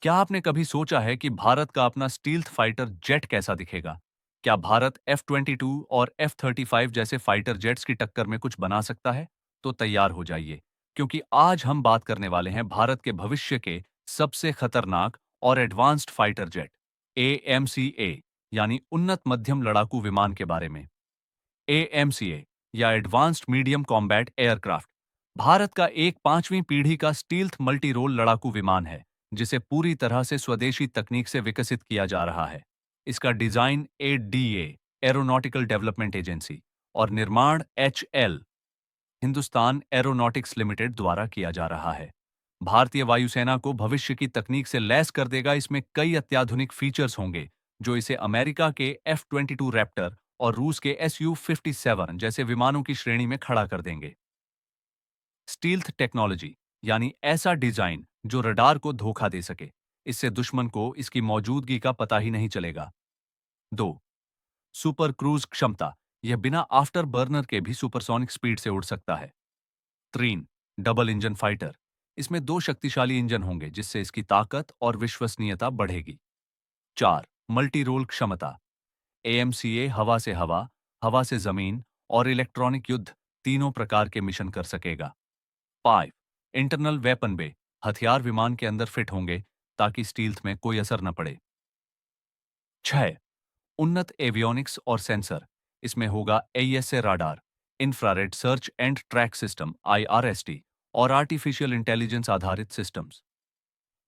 क्या आपने कभी सोचा है कि भारत का अपना स्टील्थ फाइटर जेट कैसा दिखेगा? क्या भारत F-22 और F-35 जैसे फाइटर जेट्स की टक्कर में कुछ बना सकता है? तो तैयार हो जाइए, क्योंकि आज हम बात करने वाले हैं भारत के भविष्य के सबसे खतरनाक और एडवांस्ड फाइटर जेट, AMCA, यानी उन्नत मध्यम लड़ाकू विमान के बारे में। AMCA या advanced medium combat aircraft Bharat का एक पांचवीं पीढ़ी का स्टील्थ मल्टी रोल लड़ाकू विमान है, जिसे पूरी तरह से स्वदेशी तकनीक से विकसित किया जा रहा है। इसका design ADA aeronautical development agency और निर्माण HL हिंदुस्तान एरोनॉटिक्स लिमिटेड द्वारा किया जा रहा है। भारतीय वायुसेना को भविष्य की तकनीक से लैस कर देगा। इसमें कई अत्याधुनिक फीचर्स होंगे जो इसे अमेरिका के F-22 रैप्टर और रूस के Su-57 जैसे विमानों की श्रेणी में खड़ा कर देंगे। स्टील्थ टेक्नोलॉजी यानी ऐसा डिजाइन जो रडार को धोखा दे सके, इससे दुश्मन को इसकी मौजूदगी का पता ही नहीं चलेगा। 2. सुपर क्रूज क्षमता, यह बिना आफ्टर बर्नर के भी सुपरसोनिक स्पीड से उड़ सकता है। 3. डबल इंजन फाइटर, इसमें दो शक्तिशाली इंजन होंगे जिससे इसकी ताकत और विश्वसनीयता बढ़ेगी। 4. मल्टी रोल क्षमता, AMCA हवा से जमीन और इलेक्ट्रॉनिक युद्ध तीनों प्रकार के मिशन कर सकेगा। 5. इंटरनल वेपन बे, हथियार विमान के अंदर फिट होंगे ताकि स्टील्थ में कोई असर न पड़े। 6. उन्नत एवियोनिक्स और सेंसर, इसमें होगा AESA radar, infrared search and track system IRST और आर्टिफिशियल इंटेलिजेंस आधारित सिस्टम्स।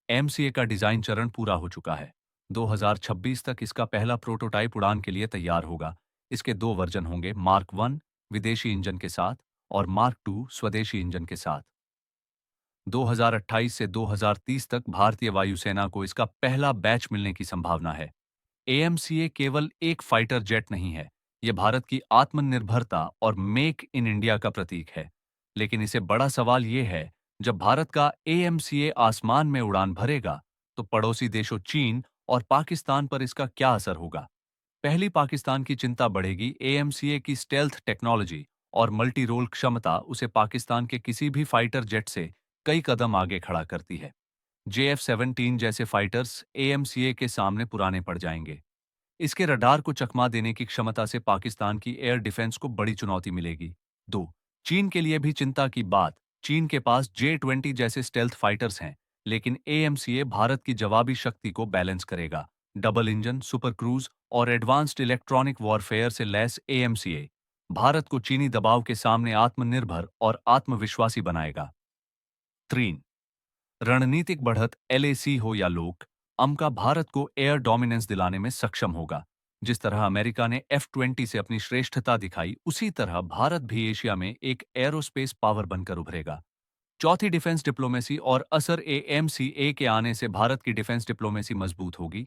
MCA का डिजाइन चरण पूरा हो चुका है। 2026 तक इसका पहला प्रोटोटाइप उड़ान के लिए तैयार होगा। इसके दो वर्जन होंगे, मार्क 1 विदेशी इंजन के साथ और मार्क 2 स्वदेशी इंजन के साथ। 2028 से 2030 तक भारतीय वायुसेना को इसका पहला बैच मिलने की संभावना है। AMCA केवल एक फाइटर जेट नहीं है, यह भारत की आत्मनिर्भरता और मेक इन इंडिया का प्रतीक है। लेकिन इसे बड़ा सवाल यह है, जब भारत का AMCA आसमान में उड़ान भरेगा, तो पड़ोसी देशों चीन और पाकिस्तान पर इसका क्या असर होगा? पहली पाकिस्तान की चिंता बढ़ेगी। AMCA की स्टेल्थ टेक्नोलॉजी और मल्टी रोल क्षमता उसे पाकिस्तान के किसी भी फाइटर जेट से कई कदम आगे खड़ा करती है। JF-17 जैसे फाइटर्स AMCA के सामने पुराने पड़ जाएंगे। इसके रडार को चकमा देने की क्षमता से पाकिस्तान की एयर डिफेंस को बड़ी चुनौती मिलेगी। 2. चीन के लिए भी चिंता की बात। चीन के पास J-20 जैसे स्टेल्थ फाइटर्स हैं, लेकिन AMCA भारत की जवाबी शक्ति को बैलेंस करेगा। डबल इंजन, सुपर क्रूज और एडवांस्ड इलेक्ट्रॉनिक वॉरफेयर से लैस AMCA भारत को चीनी दबाव के सामने आत्मनिर्भर और आत्मविश्वासी बनाएगा। 3. रणनीतिक बढ़त, LAC हो या लोक, अमका भारत को एयर डोमिनेंस दिलाने में सक्षम होगा। जिस तरह अमेरिका ने F-20 से अपनी श्रेष्ठता दिखाई, उसी तरह भारत भी एशिया में एक एरोस्पेस पावर बनकर उभरेगा। चौथी, डिफेंस डिप्लोमेसी और असर। AMCA के आने से भारत की डिफेंस डिप्लोमेसी मजबूत होगी।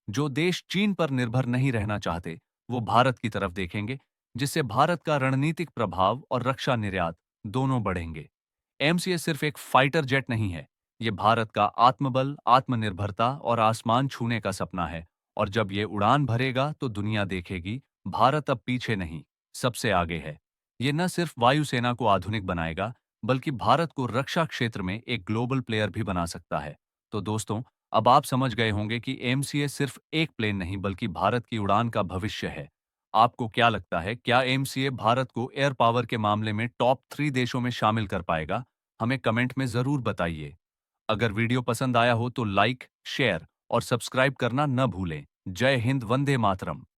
जो देश चीन पर निर्भर नहीं रहना चाहते, वो भारत की तरफ देखेंगे, जिससे भारत का रणनीतिक प्रभाव और रक्षा निर्यात दोनों बढ़ेंगे। MCA सिर्फ एक फाइटर जेट नहीं है, ये भारत का आत्मबल, आत्मनिर्भरता और आसमान छूने का सपना है। और जब ये उड़ान भरेगा तो दुनिया देखेगी, भारत अब पीछे नहीं, सबसे आगे है। ये न सिर्फ वायुसेना को आधुनिक बनाएगा, बल्कि भारत को रक्षा क्षेत्र में एक ग्लोबल प्लेयर भी बना सकता है। तो दोस्तों, अब आप समझ गए होंगे कि MCA सिर्फ एक प्लेन नहीं, बल्कि भारत की उड़ान का भविष्य है। आपको क्या लगता है, क्या MCA भारत को एयर पावर के मामले में टॉप 3 देशों में शामिल कर पाएगा? हमें कमेंट में जरूर बताइए। अगर वीडियो पसंद आया हो तो लाइक, शेयर और सब्सक्राइब करना न भूलें। जय हिंद, वंदे मातरम।